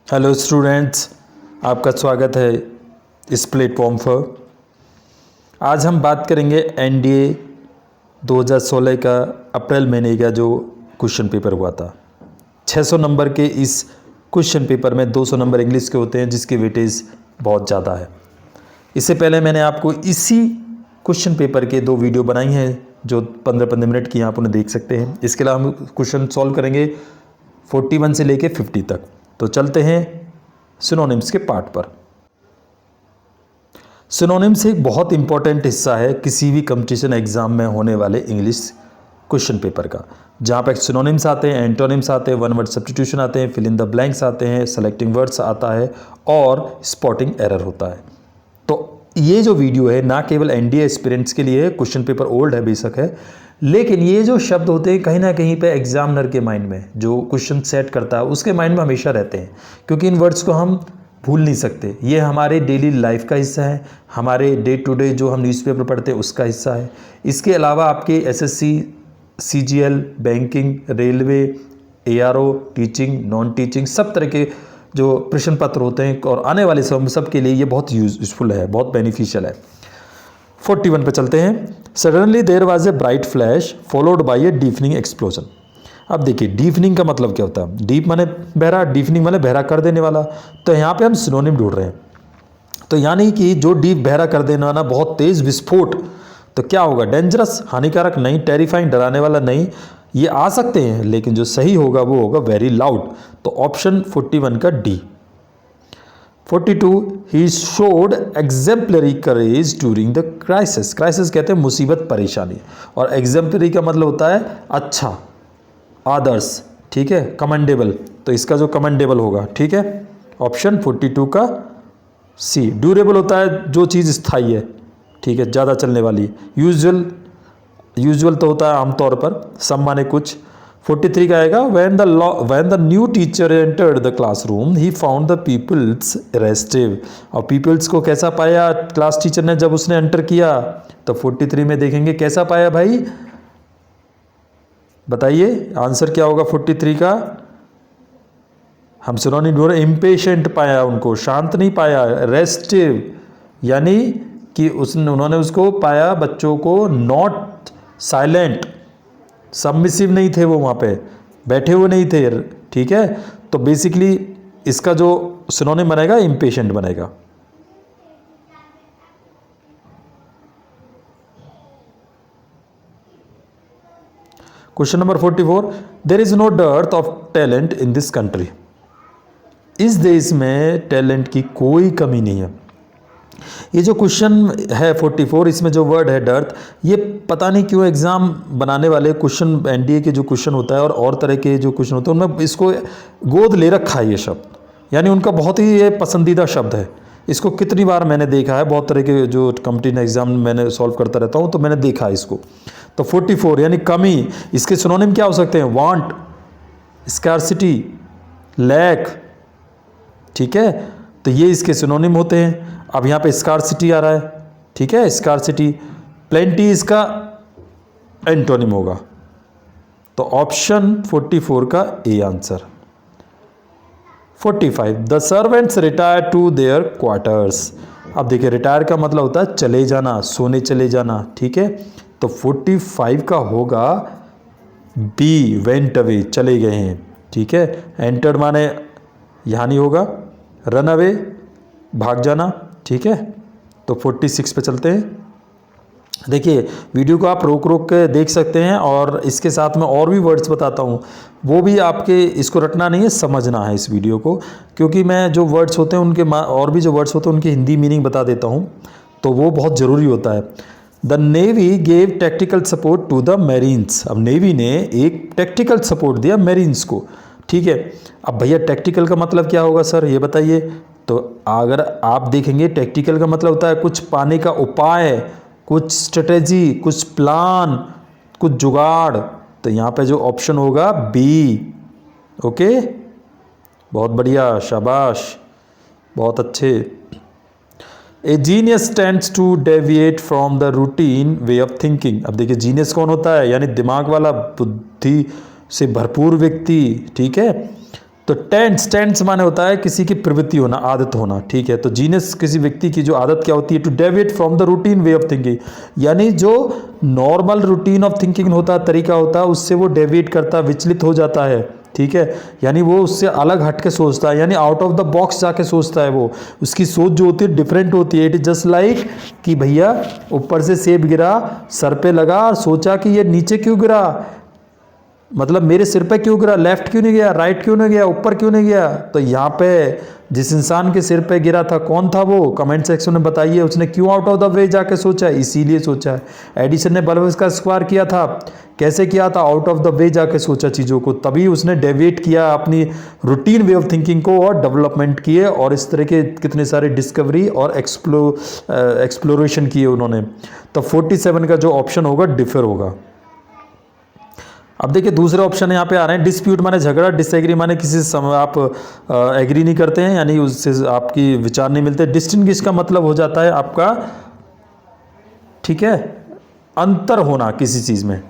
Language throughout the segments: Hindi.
हेलो स्टूडेंट्स, आपका स्वागत है इस प्लेटफॉर्म पर। आज हम बात करेंगे एनडीए 2016 का अप्रैल महीने का जो क्वेश्चन पेपर हुआ था। 600 नंबर के इस क्वेश्चन पेपर में 200 नंबर इंग्लिश के होते हैं, जिसकी वेटेज बहुत ज़्यादा है। इससे पहले मैंने आपको इसी क्वेश्चन पेपर के 2 वीडियो बनाई हैं जो 15-15 मिनट की आप उन्हें देख सकते हैं। इसके अलावा हम क्वेश्चन सॉल्व करेंगे 41 से लेके 50 तक। तो चलते हैं सिनोनिम्स के पार्ट पर। सिनोनिम्स एक बहुत इंपॉर्टेंट हिस्सा है किसी भी कंपटीशन एग्जाम में होने वाले इंग्लिश क्वेश्चन पेपर का, जहाँ पर सिनोनिम्स आते हैं, एंटोनिम्स आते हैं, वन वर्ड सब्स्टिट्यूशन आते हैं, फिल इन द ब्लैंक्स आते हैं, सेलेक्टिंग वर्ड्स आता है और स्पॉटिंग एरर होता है। तो ये जो वीडियो है ना केवल एनडीए एस्पिरेंट्स के लिए है, क्वेश्चन पेपर ओल्ड है बेशक है, लेकिन ये जो शब्द होते हैं कहीं ना कहीं पे एग्जामिनर के माइंड में, जो क्वेश्चन सेट करता है उसके माइंड में हमेशा रहते हैं, क्योंकि इन वर्ड्स को हम भूल नहीं सकते। ये हमारे डेली लाइफ का हिस्सा है, हमारे डे टू डे जो हम न्यूज़पेपर पढ़ते हैं उसका हिस्सा है। इसके अलावा आपके SSC, CGL, banking, railway, ARO, teaching, non teaching, सब तरह के जो प्रश्न पत्र होते हैं और आने वाले सब के लिए ये बहुत यूजफुल है, बहुत बेनिफिशियल है। 41 पे चलते हैं। Suddenly there was a bright flash followed by a deafening explosion. अब देखिए डीफनिंग का मतलब क्या होता है। डीप माने बहरा, डीफनिंग माने बहरा कर देने वाला। तो यहाँ पे हम सिनोनिम ढूंढ रहे हैं। तो यानी कि जो डीप बहरा कर देने वाला, बहुत तेज विस्फोट, तो क्या होगा? डेंजरस, हानिकारक नहीं, टेरिफाइंग, डराने वाला नहीं। ये आ सकते हैं, लेकिन जो सही होगा वो होगा वेरी लाउड। तो ऑप्शन 41 का D. 42 he showed exemplary courage during the crisis. Crisis कहते हैं मुसीबत, परेशानी, और एग्जेम्पलरी का मतलब होता है अच्छा, आदर्श, ठीक है, कमेंडेबल। तो इसका जो कमेंडेबल होगा, ठीक है, ऑप्शन 42 का सी। ड्यूरेबल होता है जो चीज़ स्थायी है, ठीक है, ज़्यादा चलने वाली। यूजुअल तो होता है आमतौर पर, सब माने कुछ। 43 का आएगा when the new teacher entered the classroom he found the pupils restive। और pupils को कैसा पाया क्लास टीचर ने जब उसने एंटर किया? तो 43 में देखेंगे कैसा पाया भाई, बताइए आंसर क्या होगा 43 का। हम सिनोनिम ढूंढ रहे, इम्पेशेंट पाया उनको, शांत नहीं पाया। रेस्टिव यानी कि उन्होंने उसको पाया, बच्चों को, नॉट साइलेंट, सबमिसिव नहीं थे, वो वहाँ पे बैठे हुए नहीं थे, ठीक है। तो बेसिकली इसका जो सिनोनिम बनेगा इम्पेशेंट बनेगा। Question number 44, there is no dearth of talent in this country. इस देश में टैलेंट की कोई कमी नहीं है। ये जो क्वेश्चन है 44, इसमें जो वर्ड है डर्थ, ये पता नहीं क्यों एग्जाम बनाने वाले क्वेश्चन, एनडीए के जो क्वेश्चन होता है और तरह के जो क्वेश्चन होते हैं उनमें इसको गोद ले रखा है ये शब्द, यानी उनका बहुत ही ये पसंदीदा शब्द है। इसको कितनी बार मैंने देखा है, बहुत तरह के जो कॉम्पिटिटिव एग्जाम मैंने सॉल्व करता रहता हूँ, तो मैंने देखा है इसको। तो 44 यानी कमी, इसके सिनोनिम क्या हो सकते हैं? वांट, स्कार्सिटी, लैक, ठीक है, तो ये इसके सिनोनिम होते हैं। अब यहाँ पे स्कार्सिटी आ रहा है, ठीक है, स्कार्सिटी। प्लेंटी इसका एंटोनिम होगा। तो ऑप्शन 44 का A answer. 45 the servants retire to their quarters. अब देखिए रिटायर का मतलब होता है चले जाना, सोने चले जाना, ठीक है। तो 45 का होगा बी, वेंट अवे, चले गए हैं, ठीक है। एंटर्ड माने यहाँ नहीं होगा, रन अवे, भाग जाना, ठीक है। तो 46 पे चलते हैं। देखिए वीडियो को आप रोक रोक के देख सकते हैं, और इसके साथ में और भी वर्ड्स बताता हूँ, वो भी आपके इसको रटना नहीं है, समझना है इस वीडियो को, क्योंकि मैं जो वर्ड्स होते हैं उनके और भी जो वर्ड्स होते हैं उनकी हिंदी मीनिंग बता देता हूँ, तो वो बहुत ज़रूरी होता है। The navy gave tactical support to the marines. अब नेवी ने एक टेक्टिकल सपोर्ट दिया मेरीन्स को, ठीक है। अब भैया टेक्टिकल का मतलब क्या होगा सर, ये बताइए। तो अगर आप देखेंगे टेक्टिकल का मतलब होता है कुछ पाने का उपाय, कुछ स्ट्रेटेजी, कुछ प्लान, कुछ जुगाड़। तो यहाँ पे जो ऑप्शन होगा बी। ओके, बहुत बढ़िया, शाबाश, बहुत अच्छे। A genius tends to deviate from the routine way of thinking. अब देखिए जीनियस कौन होता है, यानी दिमाग वाला, बुद्धि से भरपूर व्यक्ति, ठीक है। तो टेंस माने होता है किसी की प्रवृत्ति होना, आदत होना, ठीक है। तो जीनियस किसी व्यक्ति की जो आदत क्या होती है, to deviate from the routine way of thinking, यानी जो नॉर्मल रूटीन ऑफ थिंकिंग होता है, तरीका होता है, उससे वो डेविएट करता है, विचलित हो जाता है, ठीक है। यानी वो उससे अलग हट के सोचता है, यानी आउट ऑफ द बॉक्स जाके सोचता है, वो उसकी सोच जो होती है डिफरेंट होती है। इट इज जस्ट लाइक कि भैया ऊपर से सेब गिरा, सर पे लगा और सोचा कि ये नीचे क्यों गिरा, मतलब मेरे सिर पे क्यों गिरा, लेफ्ट क्यों नहीं गया, राइट क्यों नहीं गया, ऊपर क्यों नहीं गया। तो यहाँ पे जिस इंसान के सिर पे गिरा था कौन था वो, कमेंट सेक्शन में बताइए, उसने क्यों आउट ऑफ द वे जाके सोचा, इसीलिए सोचा है। एडिसन ने बल्ब का स्क्वायर किया था, कैसे किया था, आउट ऑफ द वे जाके सोचा चीज़ों को, तभी उसने डेविएट किया अपनी रूटीन वे ऑफ थिंकिंग को और डेवलपमेंट किए, और इस तरह के कितने सारे डिस्कवरी और एक्सप्लोरेशन किए उन्होंने। तो 47 का जो ऑप्शन होगा डिफर होगा। अब देखिए दूसरे ऑप्शन यहाँ पे आ रहे हैं, डिस्प्यूट माने झगड़ा, डिसएग्री माने किसी से आप एग्री नहीं करते हैं, यानी उससे आपकी विचार नहीं मिलते। डिस्टिंग्विश का मतलब हो जाता है आपका, ठीक है, अंतर होना किसी चीज़ में,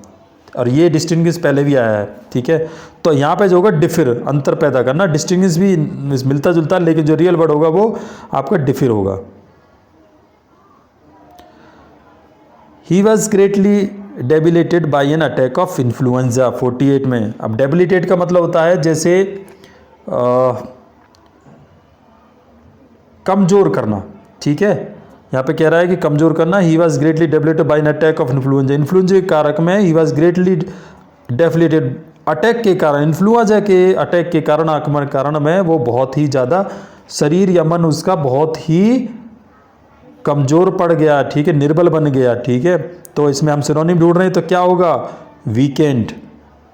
और ये डिस्टिंग्विश पहले भी आया है, ठीक है। तो यहाँ पे जो होगा डिफर, अंतर पैदा करना, डिस्टिंग्विश भी मिलता जुलता, लेकिन जो रियल वर्ड होगा वो आपका डिफर होगा। He was greatly debilitated by an attack of influenza 48 में। अब डेबिलेटेड का मतलब होता है जैसे कमज़ोर करना, ठीक है। यहाँ पे कह रहा है कि कमज़ोर करना। He was greatly debilitated by an attack of influenza, influenza के कारक में he was greatly debilitated, attack के कारण, इन्फ्लुएंजा के अटैक के कारण, आक्रमण के कारण में वो बहुत ही ज़्यादा शरीर या मन उसका बहुत ही कमज़ोर पड़ गया, ठीक है, निर्बल बन गया, ठीक है। तो इसमें हम सिनोनिम ढूंढ रहे हैं, तो क्या होगा, वीकेंड,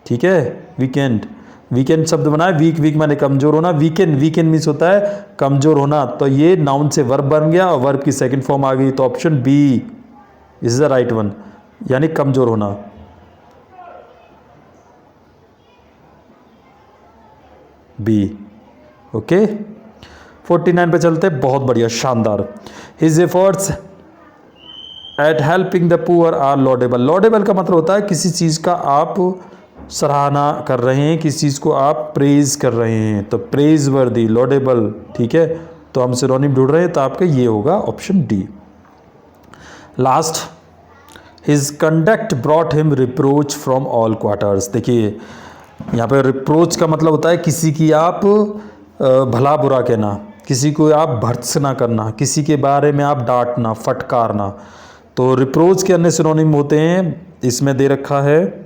ठीक है, वीकेंड, वीकेंड शब्द बना है, वीक माने कमज़ोर होना, वीकेंड मीन्स होता है कमज़ोर होना। तो ये नाउन से वर्ब बन गया और वर्ब की सेकंड फॉर्म आ गई, तो option B is the right one, यानी कमज़ोर होना। B, okay. 49 पे चलते, बहुत बढ़िया, शानदार। His efforts at helping the poor are laudable. Laudable का मतलब होता है किसी चीज़ का आप सराहना कर रहे हैं, किसी चीज़ को आप प्रेज कर रहे हैं, तो प्रेज वर्दी, लॉडेबल, ठीक है। तो हम सिनोनिम ढूंढ रहे हैं, तो आपका ये होगा option D. Last, his conduct brought him reproach from all quarters. देखिए यहाँ पे रिप्रोच का मतलब होता है किसी की आप भला बुरा कहना, किसी को आप भर्त्सना करना, किसी के बारे में आप डांटना, फटकारना। तो रिप्रोच के अन्य सिनोनिम होते हैं, इसमें दे रखा है,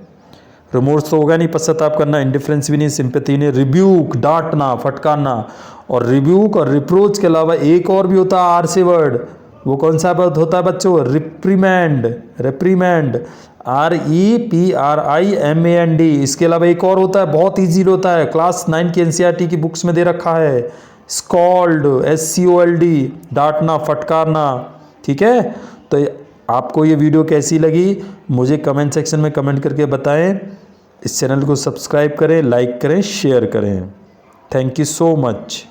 रिमोर्स तो होगा नहीं, पश्चाताप करना, इंडिफरेंस भी नहीं, सिंपैथी नहीं, रिब्यूक, डांटना, फटकारना। और रिब्यूक और रिप्रोच के अलावा एक और भी होता है आर से वर्ड, वो कौन सा वर्ड होता है बच्चों, रिप्रीमेंड, रिप्रीमेंड, REPRIMAND। इसके अलावा एक और होता है, बहुत ईजी होता है, क्लास 9 की NCERT की बुक्स में दे रखा है, स्कॉल्ड, SCOLD, डांटना, फटकारना, ठीक है। तो आपको ये वीडियो कैसी लगी मुझे कमेंट सेक्शन में कमेंट करके बताएं। इस चैनल को सब्सक्राइब करें, लाइक करें, शेयर करें। Thank you so much.